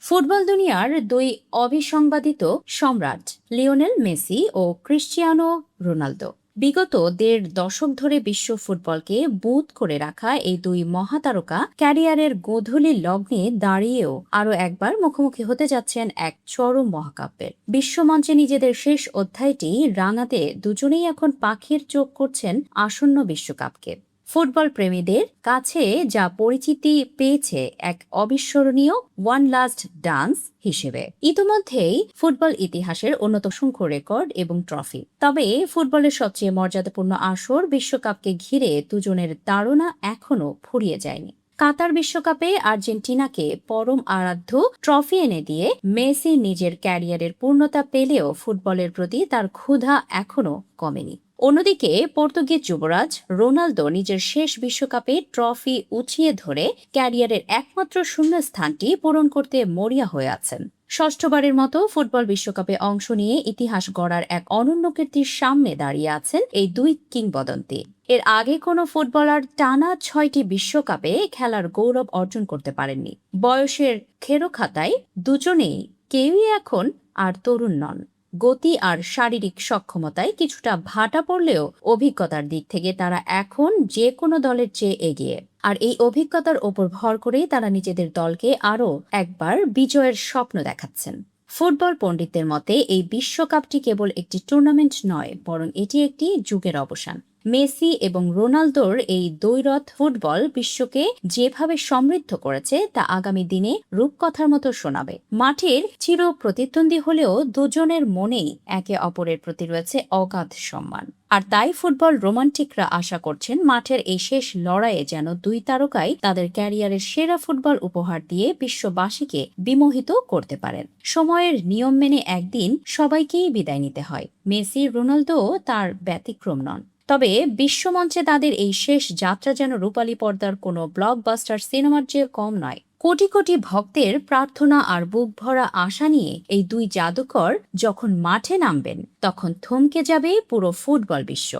Football দুনিয়ার দুই অবিসংবাদিত সম্রাট লিওনেল মেসি ও ক্রিস্টিয়ানো রোনালদো। বিগত ১.৫ দশক ধরে বিশ্ব ফুটবলকে বুঁদ করে রাখা এই দুই মহাতারকা ক্যারিয়ারের গোধূলি লগ্নে দাঁড়িয়েও আরও একবার মুখোমুখি হতে যাচ্ছেন এক চরম মহাকাব্যের। বিশ্বমঞ্চে নিজেদের শেষ অধ্যায়টি রাঙাতে দুজনেই এখন পাখির চোখ করছেন আসন্ন বিশ্বকাপকে। ফুটবল প্রেমীদের কাছে যা পরিচিতি পেয়েছে এক অবিস্মরণীয় ওয়ান লাস্ট ডান্স হিসেবে। ইতিমধ্যেই ফুটবল ইতিহাসের অন্যতম অসংখ্য রেকর্ড এবং ট্রফি। তবে ফুটবলের সবচেয়ে মর্যাদাপূর্ণ আসর বিশ্বকাপকে ঘিরে দুজনের তাড়না এখনো ফুরিয়ে যায়নি। কাতার বিশ্বকাপে আর্জেন্টিনাকে পরম আরাধ্য ট্রফি এনে দিয়ে মেসি নিজের ক্যারিয়ারের পূর্ণতা পেলেও ফুটবলের প্রতি তার ক্ষুধা এখনো কমেনি। অন্যদিকে পর্তুগিজ যুবরাজ রোনালদো নিজের শেষ বিশ্বকাপে ট্রফি উঁচিয়ে ধরে ক্যারিয়ারের একমাত্র শূন্যস্থানটি পূরণ করতে মরিয়া হয়ে আছেন। ষষ্ঠবারের মতো ফুটবল বিশ্বকাপে অংশ নিয়ে ইতিহাস গড়ার এক অনন্য কীর্তির সামনে দাঁড়িয়ে আছেন এই দুই কিংবদন্তি। এর আগে কোনো ফুটবলার টানা ৬টি বিশ্বকাপে খেলার গৌরব অর্জন করতে পারেননি। বয়সের খেরোখাতায় দুজনেই কেউই এখন আর তরুণ নন। গতি আর শারীরিক সক্ষমতায় কিছুটা ভাটা পড়লেও অভিজ্ঞতার দিক থেকে তারা এখন যে কোনো দলের চেয়ে এগিয়ে। আর এই অভিজ্ঞতার ওপর ভর করেই তারা নিজেদের দলকে আরও একবার বিজয়ের স্বপ্ন দেখাচ্ছেন। ফুটবল পণ্ডিতদের মতে এই বিশ্বকাপটি কেবল একটি টুর্নামেন্ট নয়, বরং এটি একটি যুগের অবসান। মেসি এবং রোনালদোর এই দ্বৈরথ ফুটবল বিশ্বকে যেভাবে সমৃদ্ধ করেছে তা আগামী দিনে রূপকথার মতো শোনাবে। মাঠের চির প্রতিদ্বন্দ্বী হলেও দুজনের মনেই একে অপরের প্রতি রয়েছে অগাধ সম্মান। আর তাই ফুটবল রোমান্টিকরা আশা করছেন মাঠের এই শেষ লড়াইয়ে যেন দুই তারকাই তাদের ক্যারিয়ারের সেরা ফুটবল উপহার দিয়ে বিশ্ববাসীকে বিমোহিত করতে পারেন। সময়ের নিয়ম মেনে একদিন সবাইকেই বিদায় নিতে হয়। মেসি রোনালদো তার ব্যতিক্রম নন। তবে বিশ্বমঞ্চে তাদের এই শেষ যাত্রা যেন রূপালী পর্দার কোনো ব্লকবাস্টার সিনেমার চেয়ে কম নয়। কোটি কোটি ভক্তের প্রার্থনা আর বুক ভরা আশা নিয়ে এই দুই জাদুকর যখন মাঠে নামবেন, তখন থমকে যাবে পুরো ফুটবল বিশ্ব।